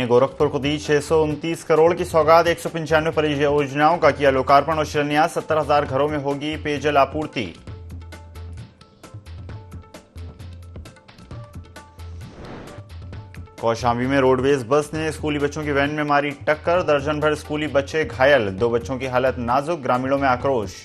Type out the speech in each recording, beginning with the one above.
ने गोरखपुर को दी 629 करोड़ की सौगात। 195 परियोजनाओं का किया लोकार्पण और शिलान्यास। 70,000 घरों में होगी पेयजल आपूर्ति। कौशाम्बी में रोडवेज बस ने स्कूली बच्चों की वैन में मारी टक्कर। दर्जन भर स्कूली बच्चे घायल, 2 बच्चों की हालत नाजुक, ग्रामीणों में आक्रोश।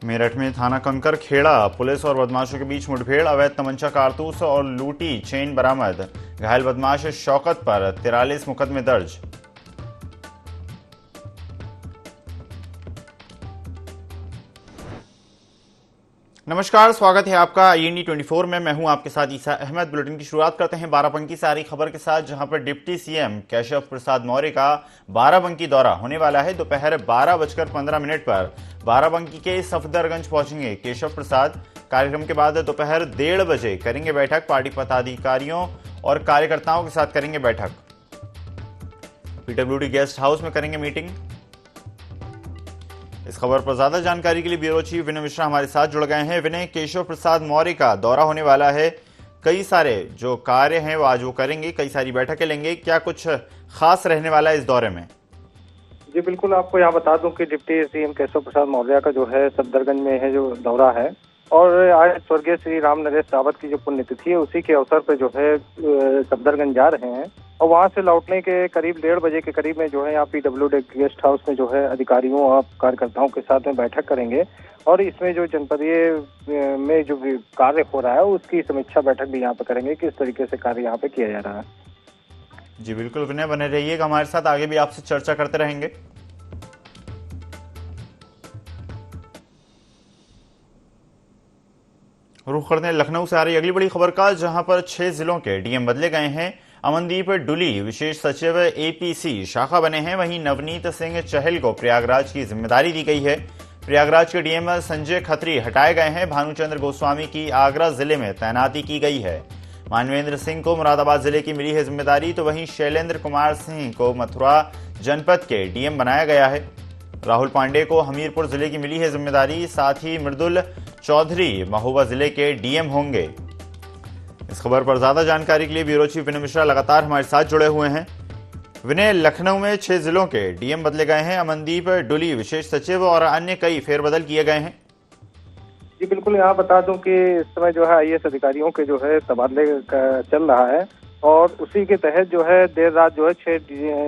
मेरठ में थाना कंकर खेड़ा पुलिस और बदमाशों के बीच मुठभेड़। अवैध तमंचा, कारतूस और लूटी चेन बरामद। घायल बदमाश शौकत पर 43 मुकदमे दर्ज। नमस्कार, स्वागत है आपका IND 24 में। मैं हूं आपके साथ ईसा अहमद। बुलेटिन की शुरुआत करते हैं बाराबंकी से आ रही खबर के साथ, जहां पर डिप्टी CM केशव प्रसाद मौर्य का बाराबंकी दौरा होने वाला है। दोपहर 12:15 पर बाराबंकी के सफदरगंज पहुंचेंगे केशव प्रसाद। कार्यक्रम के बाद दोपहर 1:30 बजे करेंगे बैठक। पार्टी पदाधिकारियों और कार्यकर्ताओं के साथ करेंगे बैठक। PWD गेस्ट हाउस में करेंगे मीटिंग। इस खबर पर ज्यादा जानकारी के लिए ब्यूरो चीफ विनय मिश्रा हमारे साथ जुड़ गए हैं। विनय, केशव प्रसाद मौर्य का दौरा होने वाला है, कई सारे जो कार्य हैं वो आज वो करेंगे, कई सारी बैठकें लेंगे, क्या कुछ खास रहने वाला है इस दौरे में? जी बिल्कुल, आपको यहाँ बता दूं कि डिप्टी CM केशव प्रसाद मौर्य का जो है सफदरगंज में है जो दौरा है, और आज स्वर्गीय श्री राम नरेश रावत की जो पुण्यतिथि है उसी के अवसर पर जो है सफदरगंज जा रहे हैं। और वहां से लौटने के करीब 1:30 बजे के करीब में जो है यहाँ PWD गेस्ट हाउस में जो है अधिकारियों और कार्यकर्ताओं के साथ में बैठक करेंगे। और इसमें जो जनपदीय में जो कार्य हो रहा है उसकी समीक्षा बैठक भी यहाँ पे करेंगे, किस तरीके से कार्य यहाँ पे किया जा रहा है। जी बिल्कुल विनय, बने रहिएगा हमारे साथ, आगे भी आपसे चर्चा करते रहेंगे। रुख करते हैं लखनऊ से आ रही अगली बड़ी खबर का, जहां पर 6 जिलों के DM बदले गए हैं। अमनदीप डुली विशेष सचिव APC शाखा बने हैं। वहीं नवनीत सिंह चहल को प्रयागराज की जिम्मेदारी दी गई है। प्रयागराज के DM संजय खत्री हटाए गए हैं। भानुचंद्र गोस्वामी की आगरा जिले में तैनाती की गई है। मानवेंद्र सिंह को मुरादाबाद जिले की मिली है जिम्मेदारी, तो वहीं शैलेंद्र कुमार सिंह को मथुरा जनपद के DM बनाया गया है। राहुल पांडे को हमीरपुर जिले की मिली है जिम्मेदारी। साथ ही मृदुल चौधरी महोबा जिले के DM होंगे। इस खबर पर ज्यादा जानकारी के लिए ब्यूरो चीफ विनय मिश्रा लगातार हमारे साथ जुड़े हुए हैं। विनय, लखनऊ में 6 जिलों के DM बदले गए हैं। अमनदीप डुली विशेष सचिव और अन्य कई फेरबदल किए गए हैं। जी बिल्कुल, यहाँ बता दूं कि इस समय जो है IAS अधिकारियों के जो है तबादले चल रहा है, और उसी के तहत जो है देर रात जो है 6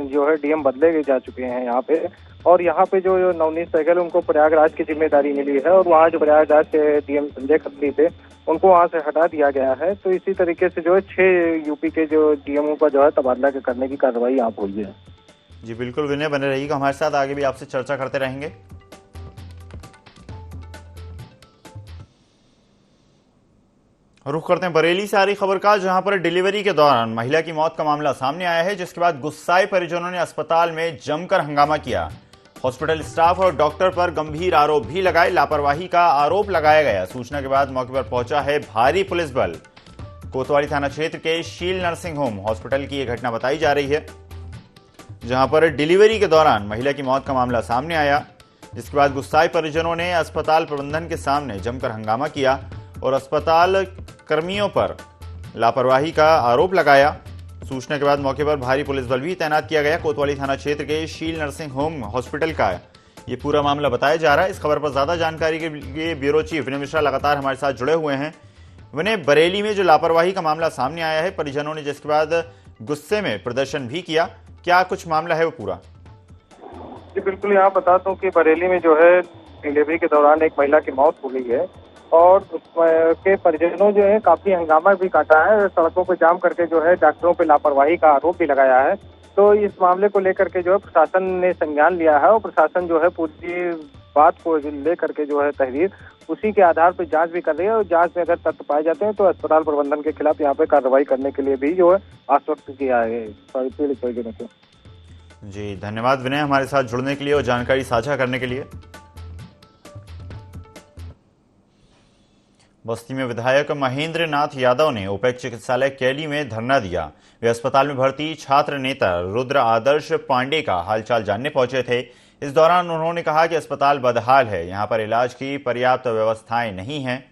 जो है DM बदले जा चुके हैं यहाँ पे। और यहाँ पे जो नवनीत सहगल उनको प्रयागराज की जिम्मेदारी मिली है, और वहाँ जो प्रयागराज के DM संजय खत्री थे उनको वहाँ से हटा दिया गया है। तो इसी तरीके से जो है 6 UP के जो DMO का जो है तबादला करने की कार्रवाई यहाँ पे हुई है। जी बिल्कुल विनय, बने रहिएगा हमारे साथ, आगे भी आपसे चर्चा करते रहेंगे। रुख करते हैं बरेली से आ रही खबर का, जहां पर डिलीवरी के दौरान महिला की मौत का मामला सामने आया है, जिसके बाद गुस्साए परिजनों ने अस्पताल में जमकर हंगामा किया। हॉस्पिटल स्टाफ और डॉक्टर पर गंभीर आरोप भी लगाए। लापरवाही का आरोप लगाया गया। सूचना के बाद मौके पर पहुंचा है भारी पुलिस बल। कोतवाली थाना क्षेत्र के शील नर्सिंग होम हॉस्पिटल की यह घटना बताई जा रही है, जहां पर डिलीवरी के दौरान महिला की मौत का मामला सामने आया, जिसके बाद गुस्साए परिजनों ने अस्पताल प्रबंधन के सामने जमकर हंगामा किया और अस्पताल कर्मियों पर लापरवाही का आरोप लगाया। सूचना के बाद मौके पर भारी पुलिस बल भी तैनात किया गया। कोतवाली थाना क्षेत्र के शील नर्सिंग होम हॉस्पिटल का ये पूरा मामला बताया जा रहा है। इस खबर पर ज्यादा जानकारी के लिए ब्यूरो चीफ विनय मिश्रा लगातार हमारे साथ जुड़े हुए हैं। विनय, बरेली में जो लापरवाही का मामला सामने आया है, परिजनों ने जिसके बाद गुस्से में प्रदर्शन भी किया, क्या कुछ मामला है वो पूरा? जी बिल्कुल, यहाँ बता दूं कि बरेली में जो है डिलीवरी के दौरान एक महिला की मौत हो गई है, और उसके परिजनों जो है काफी हंगामा भी काटा है। सड़कों पर जाम करके जो है डॉक्टरों पे लापरवाही का आरोप भी लगाया है। तो इस मामले को लेकर के जो है प्रशासन ने संज्ञान लिया है, और प्रशासन जो है पूरी बात को लेकर के जो है तहरीर उसी के आधार पर जांच भी कर रही है। और जांच में अगर तथ्य पाए जाते हैं तो अस्पताल प्रबंधन के खिलाफ यहाँ पे कार्रवाई करने के लिए भी जो है आश्वस्त किया है पीड़ित परिजनों को। जी धन्यवाद विनय, हमारे साथ जुड़ने के लिए और जानकारी साझा करने के लिए। बस्ती में विधायक महेंद्र नाथ यादव ने उपेक्ष चिकित्सालय कैली में धरना दिया। वे अस्पताल में भर्ती छात्र नेता रुद्र आदर्श पांडे का हालचाल जानने पहुंचे थे। इस दौरान उन्होंने कहा कि अस्पताल बदहाल है, यहां पर इलाज की पर्याप्त व्यवस्थाएं नहीं हैं।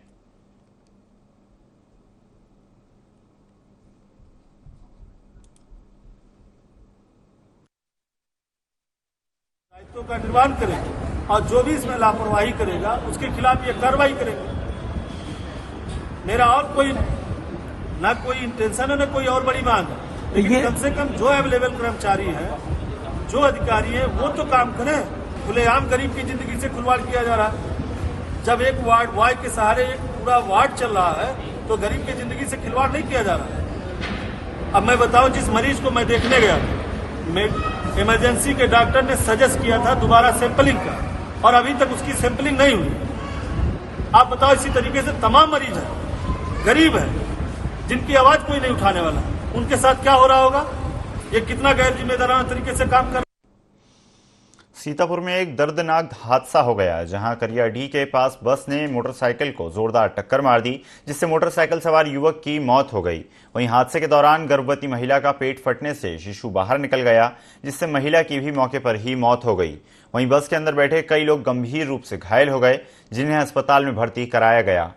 का निर्वहन करेंगे और जो भी इसमें लापरवाही करेगा उसके खिलाफ ये कार्रवाई करेंगे। मेरा और कोई ना कोई इंटेंशन है, ना कोई और बड़ी मांग है, लेकिन कम से कम जो अवेलेबल कर्मचारी है, जो अधिकारी है, वो तो काम करें। खुलेआम गरीब की जिंदगी से खिलवाड़ किया जा रहा है। जब एक वार्ड बॉय के सहारे एक पूरा वार्ड चल रहा है तो गरीब की जिंदगी से खिलवाड़ नहीं किया जा रहा है। अब मैं बताऊं, जिस मरीज को मैं देखने गया था, इमरजेंसी के डॉक्टर ने सजेस्ट किया था दोबारा सैंपलिंग का, और अभी तक उसकी सैंपलिंग नहीं हुई। आप बताओ, इसी तरीके से तमाम मरीज है, गरीब है, जिनकी आवाज कोई नहीं उठाने वाला, उनके साथ क्या हो रहा होगा? ये कितना गैर जिम्मेदाराना तरीके से काम कर। सीतापुर में एक दर्दनाक हादसा हो गया, जहां करियाडीह के पास बस ने मोटरसाइकिल को जोरदार टक्कर मार दी, जिससे मोटरसाइकिल सवार युवक की मौत हो गई। वहीं हादसे के दौरान गर्भवती महिला का पेट फटने से शिशु बाहर निकल गया, जिससे महिला की भी मौके पर ही मौत हो गई। वहीं बस के अंदर बैठे कई लोग गंभीर रूप से घायल हो गए, जिन्हें अस्पताल में भर्ती कराया गया।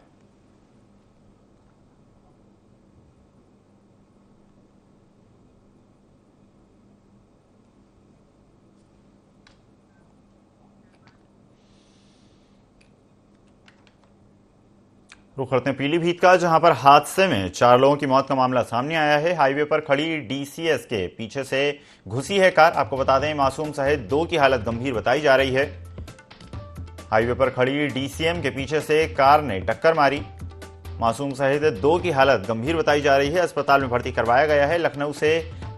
रुख करते हैं पीलीभीत का, जहां पर हादसे में 4 लोगों की मौत का मामला सामने आया है। हाईवे पर खड़ी डीसीएस के पीछे से घुसी है कार। आपको बता दें, मासूम सहित 2 की हालत गंभीर बताई जा रही है। हाईवे पर खड़ी डीसीएम के पीछे से कार ने टक्कर मारी। मासूम सहित 2 की हालत गंभीर बताई जा रही है। अस्पताल में भर्ती करवाया गया है। लखनऊ से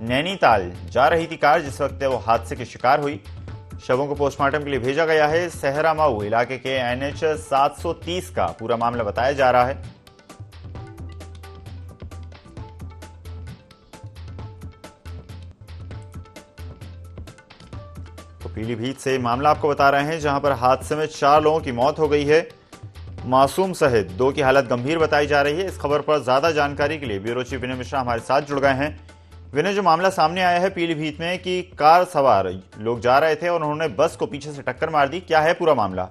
नैनीताल जा रही थी कार, जिस वक्त वो हादसे की शिकार हुई। शवों को पोस्टमार्टम के लिए भेजा गया है। सहरामाऊ इलाके के NH 730 का पूरा मामला बताया जा रहा है। तो पीलीभीत से मामला आपको बता रहे हैं, जहां पर हादसे में 4 लोगों की मौत हो गई है। मासूम सहित 2 की हालत गंभीर बताई जा रही है। इस खबर पर ज्यादा जानकारी के लिए ब्यूरो चीफ विनय मिश्रा हमारे साथ जुड़ गए हैं। विनय, जो मामला सामने आया है पीलीभीत में कि कार सवार लोग जा रहे थे और उन्होंने बस को पीछे से टक्कर मार दी, क्या है पूरा मामला?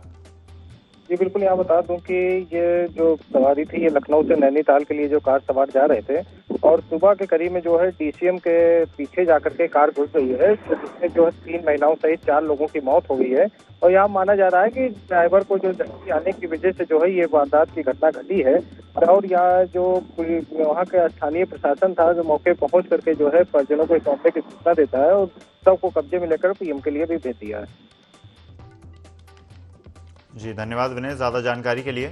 जी बिल्कुल, यहाँ बता दूं कि ये जो सवारी थी, ये लखनऊ से नैनीताल के लिए जो कार सवार जा रहे थे, और सुबह के करीब में जो है डीसीएम के पीछे जाकर के कार घुस गई है, जिसमें जो है 3 महिलाओं सहित 4 लोगों की मौत हो गई है। और यहाँ माना जा रहा है कि ड्राइवर को जो जल्दी आने की वजह से जो है ये वारदात की घटना घटी है। और यहाँ जो वहाँ का स्थानीय प्रशासन था, जो मौके पहुंच करके जो है परिजनों को इस मामले की सूचना देता है और सबको कब्जे में लेकर पीएम के लिए भी भेज दिया है। जी धन्यवाद विनय, ज्यादा जानकारी के लिए।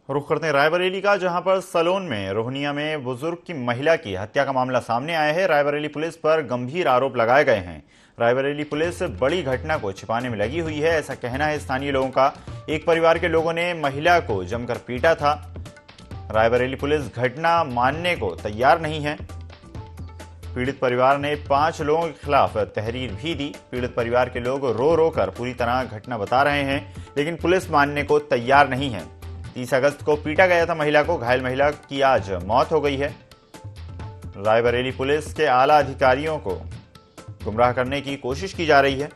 रुख करते हैं रायबरेली का, जहां पर सलोन में रोहनिया में बुजुर्ग की महिला की हत्या का मामला सामने आया है। रायबरेली पुलिस पर गंभीर आरोप लगाए गए हैं। रायबरेली पुलिस बड़ी घटना को छिपाने में लगी हुई है, ऐसा कहना है स्थानीय लोगों का। एक परिवार के लोगों ने महिला को जमकर पीटा था। रायबरेली पुलिस घटना मानने को तैयार नहीं है। पीड़ित परिवार ने 5 लोगों के खिलाफ तहरीर भी दी। पीड़ित परिवार के लोग रो रो कर पूरी तरह घटना बता रहे हैं, लेकिन पुलिस मानने को तैयार नहीं है। 30 अगस्त को पीटा गया था महिला को। घायल महिला की आज मौत हो गई है। रायबरेली पुलिस के आला अधिकारियों को गुमराह करने की कोशिश की जा रही है।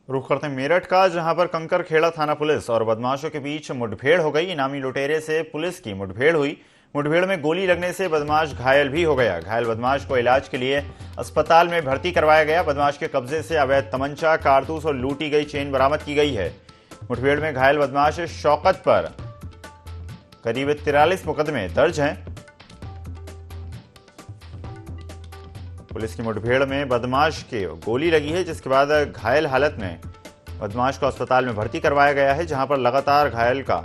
रुख करते हैं मेरठ का, जहां पर कंकरखेड़ा थाना पुलिस और बदमाशों के बीच मुठभेड़ हो गई। इनामी लुटेरे से पुलिस की मुठभेड़ हुई। मुठभेड़ में गोली लगने से बदमाश घायल भी हो गया। घायल बदमाश को इलाज के लिए अस्पताल में भर्ती करवाया गया। बदमाश के कब्जे से अवैध तमंचा, कारतूस और लूटी गई चेन बरामद की गई है। मुठभेड़ में घायल बदमाश शौकत पर करीब 43 मुकदमे दर्ज हैं। पुलिस की मुठभेड़ में बदमाश के गोली लगी है, जिसके बाद घायल हालत में बदमाश को अस्पताल में भर्ती करवाया गया है, जहां पर लगातार घायल का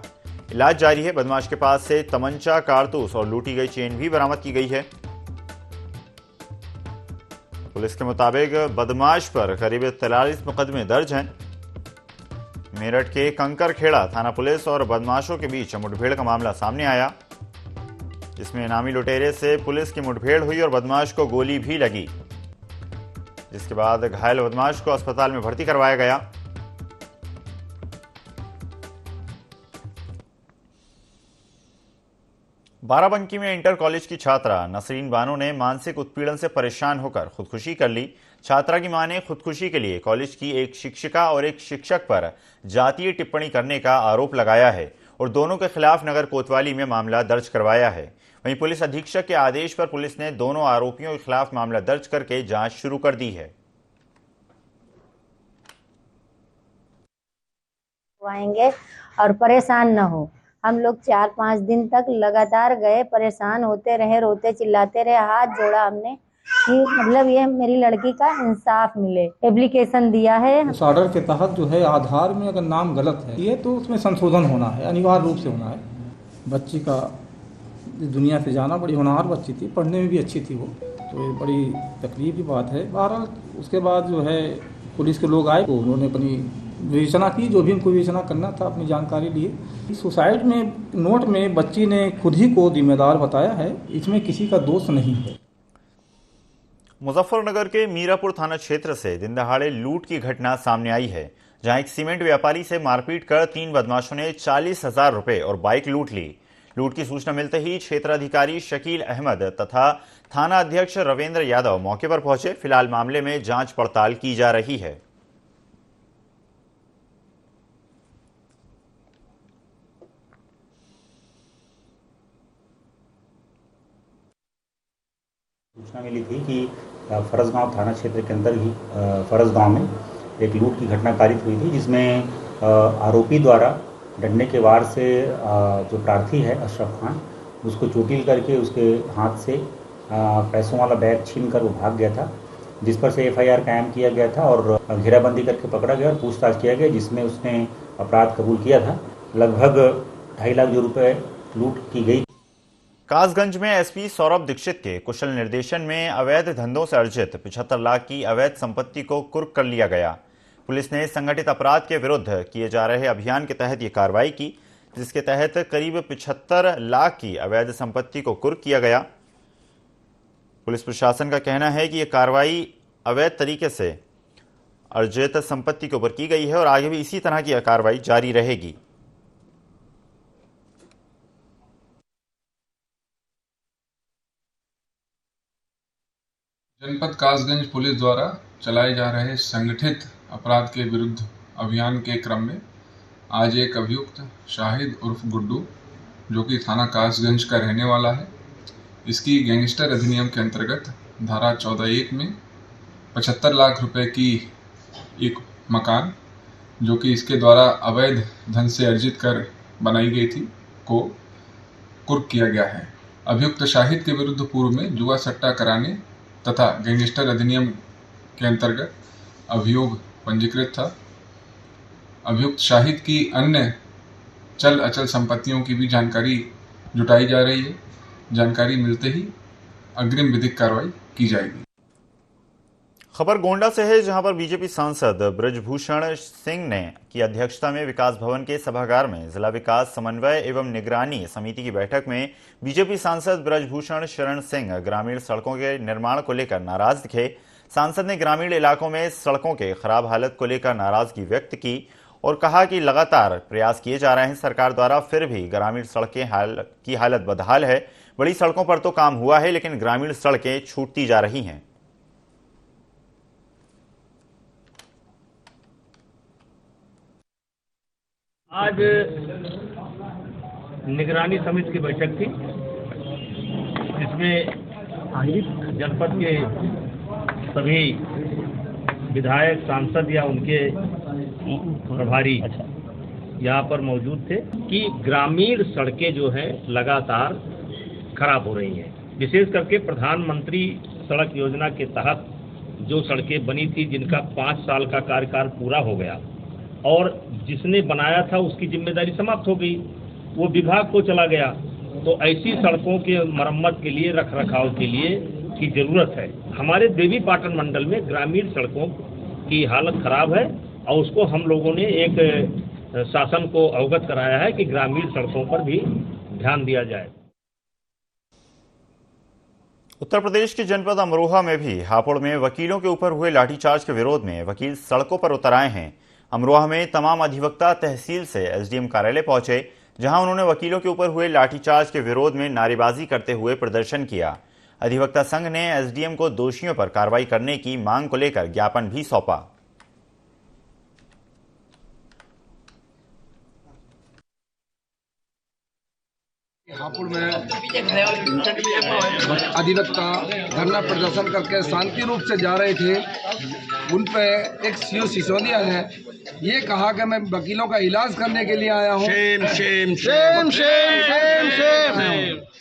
इलाज जारी है। बदमाश के पास से तमंचा, कारतूस और लूटी गई चेन भी बरामद की गई है। पुलिस के मुताबिक बदमाश पर करीब 43 मुकदमे दर्ज हैं। मेरठ के कंकरखेड़ा थाना पुलिस और बदमाशों के बीच मुठभेड़ का मामला सामने आया, जिसमें इनामी लुटेरे से पुलिस की मुठभेड़ हुई और बदमाश को गोली भी लगी, जिसके बाद घायल बदमाश को अस्पताल में भर्ती करवाया गया। बाराबंकी में इंटर कॉलेज की छात्रा नसरीन बानो ने मानसिक उत्पीड़न से परेशान होकर खुदकुशी कर ली। छात्रा की मां ने खुदकुशी के लिए कॉलेज की एक शिक्षिका और एक शिक्षक पर जातीय टिप्पणी करने का आरोप लगाया है और दोनों के खिलाफ नगर कोतवाली में मामला दर्ज करवाया है। वहीं पुलिस अधीक्षक के आदेश पर पुलिस ने दोनों आरोपियों के खिलाफ मामला दर्ज करके जांच शुरू कर दी है। आएंगे और परेशान न हो। हम लोग 4-5 दिन तक लगातार गए, परेशान होते रहे, रोते चिल्लाते रहे, हाथ जोड़ा हमने कि मतलब ये मेरी लड़की का इंसाफ मिले। एप्लीकेशन दिया है। उस ऑर्डर के तहत जो है आधार में अगर नाम गलत है ये तो उसमें संशोधन होना है, अनिवार्य रूप से होना है। बच्ची का दुनिया से जाना, बड़ी होनहार बच्ची थी, पढ़ने में भी अच्छी थी वो, तो ये बड़ी तकलीफ की बात है। बहरहाल उसके बाद जो है पुलिस के लोग आए तो उन्होंने अपनी विवेचना की, जो भी उनको विवेचना करना था अपनी जानकारी लिए। सुसाइड में नोट में बच्ची ने खुद ही को जिम्मेदार बताया है, इसमें किसी का दोष नहीं है। मुजफ्फरनगर के मीरापुर थाना क्षेत्र से दिन दहाड़े लूट की घटना सामने आई है, जहां एक सीमेंट व्यापारी से मारपीट कर 3 बदमाशों ने 40,000 रुपए और बाइक लूट ली। लूट की सूचना मिलते ही क्षेत्राधिकारी शकील अहमद तथा थाना अध्यक्ष रविंद्र यादव मौके पर पहुंचे। फिलहाल मामले में जांच पड़ताल की जा रही है। सूचना मिली थी कि फरसगांव थाना क्षेत्र के अंदर ही फरसगांव में एक लूट की घटना कारित हुई थी, जिसमें आरोपी द्वारा डंडे के वार से जो प्रार्थी है अशरफ खान, उसको चोटिल करके उसके हाथ से पैसों वाला बैग छीनकर वो भाग गया था, जिस पर से FIR कायम किया गया था और घेराबंदी करके पकड़ा गया और पूछताछ किया गया, जिसमें उसने अपराध कबूल किया था। लगभग 2.5 लाख रुपए लूट की गई। कासगंज में एसपी सौरभ दीक्षित के कुशल निर्देशन में अवैध धंधों से अर्जित 75 लाख की अवैध संपत्ति को कुर्क कर लिया गया। पुलिस ने संगठित अपराध के विरुद्ध किए जा रहे अभियान के तहत ये कार्रवाई की, जिसके तहत करीब 75 लाख की अवैध संपत्ति को कुर्क किया गया। पुलिस प्रशासन का कहना है कि यह कार्रवाई अवैध तरीके से अर्जित संपत्ति के ऊपर की गई है और आगे भी इसी तरह की कार्रवाई जारी रहेगी। जनपद कासगंज पुलिस द्वारा चलाए जा रहे संगठित अपराध के विरुद्ध अभियान के क्रम में आज एक अभियुक्त शाहिद उर्फ गुड्डू, जो कि थाना कासगंज का रहने वाला है, इसकी गैंगस्टर अधिनियम के अंतर्गत धारा 14(1) में 75 लाख रुपए की एक मकान, जो कि इसके द्वारा अवैध धन से अर्जित कर बनाई गई थी, को कुर्क किया गया है। अभियुक्त शाहिद के विरुद्ध पूर्व में जुआ सट्टा कराने तथा गैंगस्टर अधिनियम के अंतर्गत अभियोग पंजीकृत था। अभियुक्त शाहिद की अन्य चल अचल संपत्तियों की भी जानकारी जुटाई जा रही है। जानकारी मिलते ही अग्रिम विधिक कार्रवाई की जाएगी। खबर गोंडा से है, जहां पर बीजेपी सांसद ब्रजभूषण सिंह ने की अध्यक्षता में विकास भवन के सभागार में जिला विकास समन्वय एवं निगरानी समिति की बैठक में बीजेपी सांसद ब्रजभूषण शरण सिंह ग्रामीण सड़कों के निर्माण को लेकर नाराज दिखे। सांसद ने ग्रामीण इलाकों में सड़कों के खराब हालत को लेकर नाराजगी व्यक्त की और कहा कि लगातार प्रयास किए जा रहे हैं सरकार द्वारा, फिर भी ग्रामीण सड़कें की हालत बदहाल है। बड़ी सड़कों पर तो काम हुआ है, लेकिन ग्रामीण सड़कें छूटती जा रही हैं। आज निगरानी समिति की बैठक थी, जिसमें जनपद के सभी विधायक, सांसद या उनके प्रभारी यहाँ पर मौजूद थे कि ग्रामीण सड़कें जो हैं लगातार खराब हो रही हैं। विशेष करके प्रधानमंत्री सड़क योजना के तहत जो सड़कें बनी थी, जिनका 5 साल का कार्यकाल पूरा हो गया और जिसने बनाया था उसकी जिम्मेदारी समाप्त हो गई, वो विभाग को चला गया, तो ऐसी सड़कों के मरम्मत के लिए, रख रखाव के लिए की जरूरत है। हमारे देवी पाटन मंडल में ग्रामीण सड़कों की हालत खराब है और उसको हम लोगों ने एक शासन को अवगत कराया है कि ग्रामीण सड़कों पर भी ध्यान दिया जाए। उत्तर प्रदेश के जनपद अमरोहा में भी हापुड़ में वकीलों के ऊपर हुए लाठीचार्ज के विरोध में वकील सड़कों पर उतर आए हैं। अमरोहा में तमाम अधिवक्ता तहसील से एसडीएम कार्यालय पहुंचे, जहां उन्होंने वकीलों के ऊपर हुए लाठीचार्ज के विरोध में नारेबाजी करते हुए प्रदर्शन किया। अधिवक्ता संघ ने एसडीएम को दोषियों पर कार्रवाई करने की मांग को लेकर ज्ञापन भी सौंपा। हापुड़ में अधिवक्ता धरना प्रदर्शन करके शांति रूप से जा रहे थे। उन पे एक सीओ सिसोदिया ने ये कहा कि मैं वकीलों का इलाज करने के लिए आया हूँ।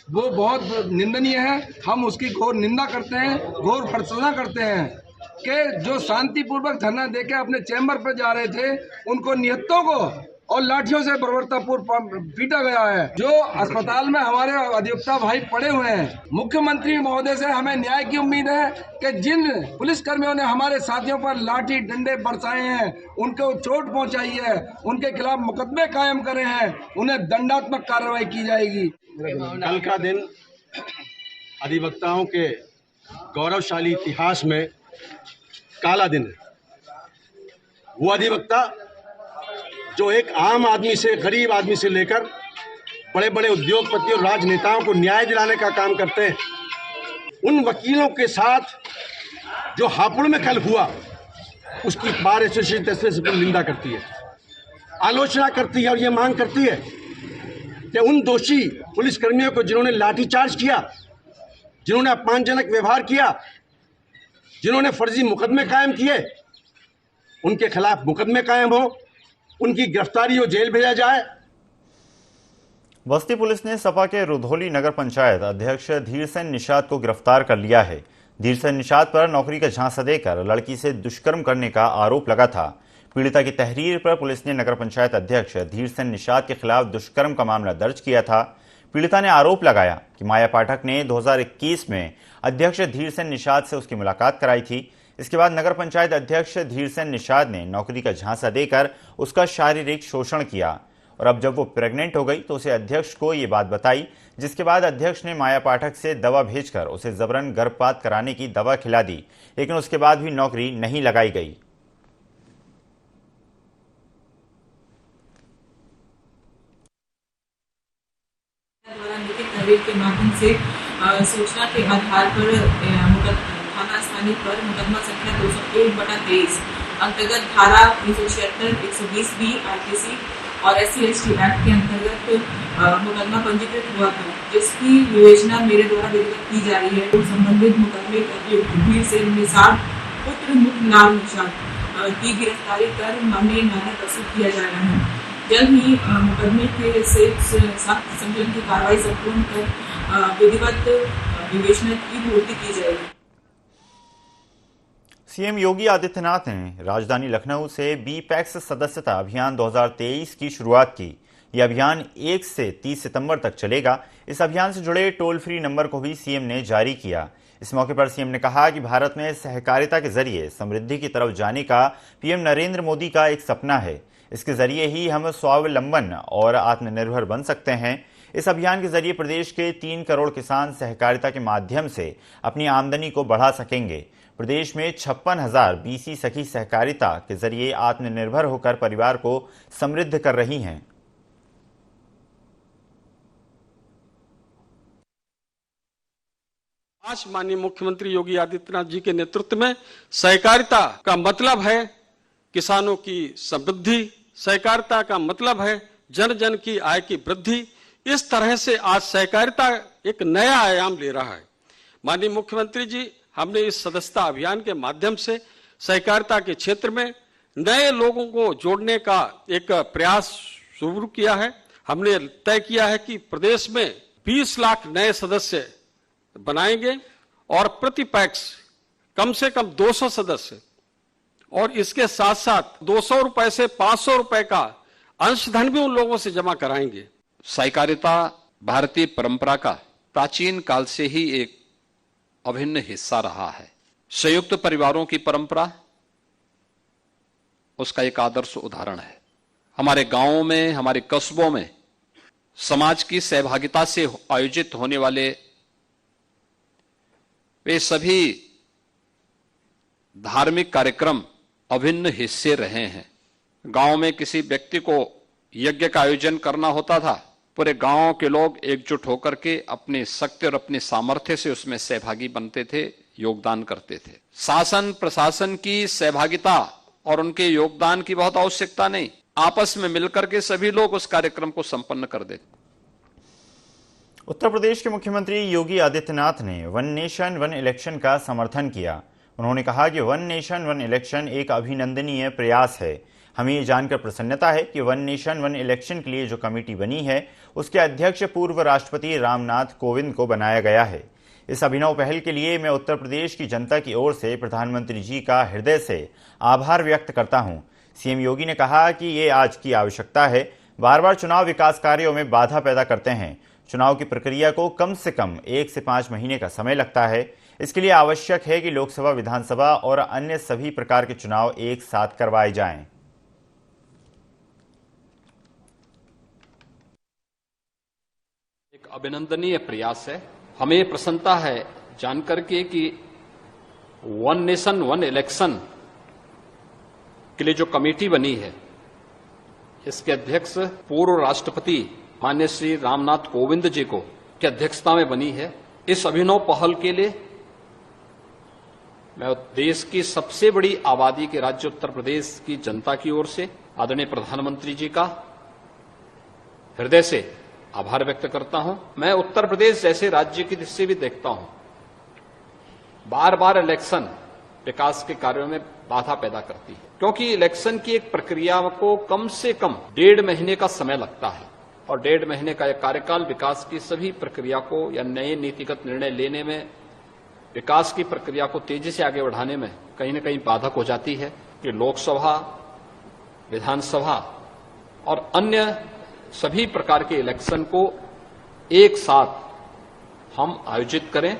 वो बहुत निंदनीय है। हम उसकी घोर निंदा करते हैं, घोर भर्त्सना करते हैं कि जो शांतिपूर्वक धरना देके अपने चैम्बर पर जा रहे थे उनको निहत्तों को और लाठियों से बर्बरतापूर्वक पीटा गया है। जो अस्पताल में हमारे अधिवक्ता भाई पड़े हुए हैं, मुख्यमंत्री महोदय से हमें न्याय की उम्मीद है कि जिन पुलिसकर्मियों ने हमारे साथियों पर लाठी डंडे बरसाए हैं, उनको चोट पहुंचाई है, उनके खिलाफ मुकदमे कायम करे हैं, उन्हें दंडात्मक कार्रवाई की जाएगी। कल का दिन अधिवक्ताओं के गौरवशाली इतिहास में काला दिन है। वो अधिवक्ता जो एक आम आदमी से, गरीब आदमी से लेकर बड़े बड़े उद्योगपति और राजनेताओं को न्याय दिलाने का काम करते हैं, उन वकीलों के साथ जो हापुड़ में कल हुआ उसकी बार एसोसिएशन से निंदा करती है, आलोचना करती है और ये मांग करती है कि उन दोषी पुलिसकर्मियों को जिन्होंने लाठीचार्ज किया, जिन्होंने अपमानजनक व्यवहार किया, जिन्होंने फर्जी मुकदमे कायम किए, उनके खिलाफ मुकदमे कायम हो, उनकी गिरफ्तारी हो, जेल भेजा जाए। बस्ती पुलिस ने सपा के रुधौली नगर पंचायत अध्यक्ष धीरसेन निषाद को गिरफ्तार कर लिया है। धीरसेन निषाद पर नौकरी का झांसा देकर लड़की से दुष्कर्म करने का आरोप लगा था। पीड़िता की तहरीर पर पुलिस ने नगर पंचायत अध्यक्ष धीरसेन निषाद के खिलाफ दुष्कर्म का मामला दर्ज किया था। पीड़िता ने आरोप लगाया कि माया पाठक ने 2021 में अध्यक्ष धीरसेन निषाद से उसकी मुलाकात कराई थी। इसके बाद नगर पंचायत अध्यक्ष धीरसेन निषाद ने नौकरी का झांसा देकर उसका शारीरिक शोषण किया और अब जब वो प्रेग्नेंट हो गई तो उसे अध्यक्ष को ये बात बताई, जिसके बाद अध्यक्ष ने माया पाठक से दवा भेजकर उसे जबरन गर्भपात कराने की दवा खिला दी, लेकिन उसके बाद भी नौकरी नहीं लगाई गई। के माध्यम से सूचना के आधार पर थाना स्थानीय पर मुकदमा संख्या 201/23 अंतर्गत धारा 376, 120B आईपीसी और SC/ST एक्ट के अंतर्गत मुकदमा पंजीकृत हुआ था, जिसकी विवेचना मेरे द्वारा विधिवत की जा रही है। तो संबंधित मुकदमे धीरसेन निषाद पुत्र मुखलाल निषाद की गिरफ्तारी कर मामले नाना प्रस्तुत किया जा रहा है। जल्द ही मुकदमे के से सख्त संकलन की कार्रवाई संपूर्ण कर विधिवत विवेचना की पूर्ति की जाएगी। सीएम योगी आदित्यनाथ ने राजधानी लखनऊ से बीपैक्स सदस्यता अभियान 2023 की शुरुआत की। यह अभियान 1 से 30 सितंबर तक चलेगा। इस अभियान से जुड़े टोल फ्री नंबर को भी सीएम ने जारी किया। इस मौके पर सीएम ने कहा कि भारत में सहकारिता के जरिए समृद्धि की तरफ जाने का पीएम नरेंद्र मोदी का एक सपना है। इसके जरिए ही हम स्वावलंबन और आत्मनिर्भर बन सकते हैं। इस अभियान के जरिए प्रदेश के 3 करोड़ किसान सहकारिता के माध्यम से अपनी आमदनी को बढ़ा सकेंगे। प्रदेश में 56,000 बीसी सखी सहकारिता के जरिए आत्मनिर्भर होकर परिवार को समृद्ध कर रही हैं। आज माननीय मुख्यमंत्री योगी आदित्यनाथ जी के नेतृत्व में सहकारिता का मतलब है किसानों की समृद्धि, सहकारिता का मतलब है जन जन की आय की वृद्धि। इस तरह से आज सहकारिता एक नया आयाम ले रहा है। माननीय मुख्यमंत्री जी, हमने इस सदस्यता अभियान के माध्यम से सहकारिता के क्षेत्र में नए लोगों को जोड़ने का एक प्रयास शुरू किया है। हमने तय किया है कि प्रदेश में 20 लाख नए सदस्य बनाएंगे और प्रति पैक्स कम से कम 200 सदस्य, और इसके साथ साथ 200 रुपए से 500 रुपए का अंशधन भी उन लोगों से जमा कराएंगे। सहकारिता भारतीय परंपरा का प्राचीन काल से ही एक अभिन्न हिस्सा रहा है। संयुक्त परिवारों की परंपरा उसका एक आदर्श उदाहरण है। हमारे गांवों में, हमारे कस्बों में समाज की सहभागिता से आयोजित होने वाले वे सभी धार्मिक कार्यक्रम अभिन्न हिस्से रहे हैं। गांव में किसी व्यक्ति को यज्ञ का आयोजन करना होता था पूरे गांव के लोग एकजुट होकर के अपने शक्ति और अपने सामर्थ्य से उसमें सहभागी बनते थे, योगदान करते थे। शासन प्रशासन की सहभागिता और उनके योगदान की बहुत आवश्यकता नहीं, आपस में मिलकर के सभी लोग उस कार्यक्रम को संपन्न कर देते। उत्तर प्रदेश के मुख्यमंत्री योगी आदित्यनाथ ने वन नेशन वन इलेक्शन का समर्थन किया। उन्होंने कहा कि वन नेशन वन इलेक्शन एक अभिनंदनीय प्रयास है। हमें ये जानकर प्रसन्नता है कि वन नेशन वन इलेक्शन के लिए जो कमेटी बनी है उसके अध्यक्ष पूर्व राष्ट्रपति रामनाथ कोविंद को बनाया गया है। इस अभिनव पहल के लिए मैं उत्तर प्रदेश की जनता की ओर से प्रधानमंत्री जी का हृदय से आभार व्यक्त करता हूं। सीएम योगी ने कहा कि ये आज की आवश्यकता है। बार बार चुनाव विकास कार्यों में बाधा पैदा करते हैं। चुनाव की प्रक्रिया को कम से कम 1 से 5 महीने का समय लगता है। इसके लिए आवश्यक है कि लोकसभा, विधानसभा और अन्य सभी प्रकार के चुनाव एक साथ करवाए जाएं। एक अभिनंदनीय प्रयास है। हमें प्रसन्नता है जानकर के कि वन नेशन वन इलेक्शन के लिए जो कमेटी बनी है इसके अध्यक्ष पूर्व राष्ट्रपति माननीय श्री रामनाथ कोविंद जी को की अध्यक्षता में बनी है। इस अभिनव पहल के लिए मैं देश की सबसे बड़ी आबादी के राज्य उत्तर प्रदेश की जनता की ओर से आदरणीय प्रधानमंत्री जी का हृदय से आभार व्यक्त करता हूं। मैं उत्तर प्रदेश जैसे राज्य की दृष्टि से भी देखता हूं, बार बार इलेक्शन विकास के कार्यों में बाधा पैदा करती है, क्योंकि इलेक्शन की एक प्रक्रिया को कम से कम 1.5 महीने का समय लगता है और 1.5 महीने का एक कार्यकाल विकास की सभी प्रक्रिया को या नए नीतिगत निर्णय लेने में, विकास की प्रक्रिया को तेजी से आगे बढ़ाने में कहीं न कहीं बाधक हो जाती है कि लोकसभा, विधानसभा और अन्य सभी प्रकार के इलेक्शन को एक साथ हम आयोजित करें।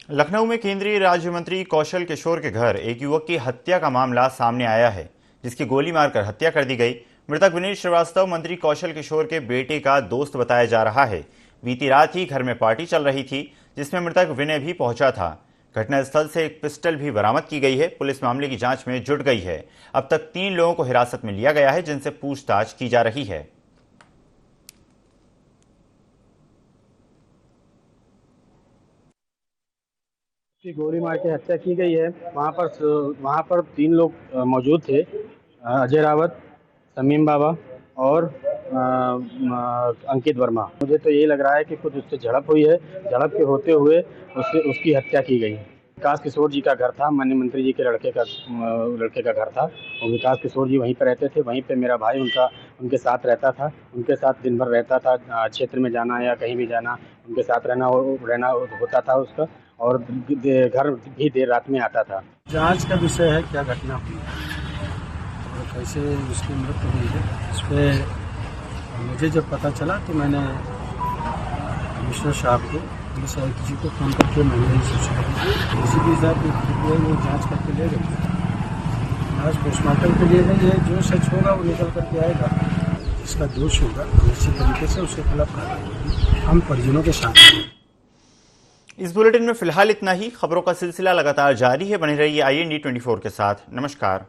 लखनऊ में केंद्रीय राज्य मंत्री कौशल किशोर के घर एक युवक की हत्या का मामला सामने आया है, जिसकी गोली मारकर हत्या कर दी गई। मृतक विनीत श्रीवास्तव मंत्री कौशल किशोर के बेटे का दोस्त बताया जा रहा है। बीती रात ही घर में पार्टी चल रही थी, जिसमें मृतक विनय भी पहुंचा था। घटनास्थल से एक पिस्टल भी बरामद की गई है। पुलिस मामले की जांच में जुट गई है। अब तक 3 लोगों को हिरासत में लिया गया है, जिनसे पूछताछ की जा रही है। गोली मार के हत्या की गई है। वहाँ पर 3 लोग मौजूद थे, अजय रावत, तमीम बाबा और अंकित वर्मा। मुझे तो यही लग रहा है कि कुछ उससे झड़प हुई है। झड़प के होते हुए उसकी हत्या की गई है। विकास किशोर जी का घर था, माननीय मंत्री जी के लड़के का घर था और विकास किशोर जी वहीं पर रहते थे। वहीं पे मेरा भाई उनके साथ रहता था, उनके साथ दिन भर रहता था। क्षेत्र में जाना या कहीं भी जाना, उनके साथ रहना होता था उसका, और घर भी देर रात में आता था। जांच का विषय है क्या घटना हुई और कैसे उसकी मृत्यु हुई है। इस पर मुझे जब पता चला तो मैंने कमिश्नर साहब को, पुलिस आयुक्त जी को फोन करके मैंने सूचना दी। डीसीपी साहब वो जांच करके ले गए। आज पोस्टमार्टम के लिए नहीं है, जो सच होगा वो निकल करके आएगा। इसका दोष होगा निश्चित तरीके से उसके खिलाफ कार्रवाई होगी। हम परिजनों के साथ। इस बुलेटिन में फिलहाल इतना ही। खबरों का सिलसिला लगातार जारी है। बने रहिए IND 24 के साथ। नमस्कार।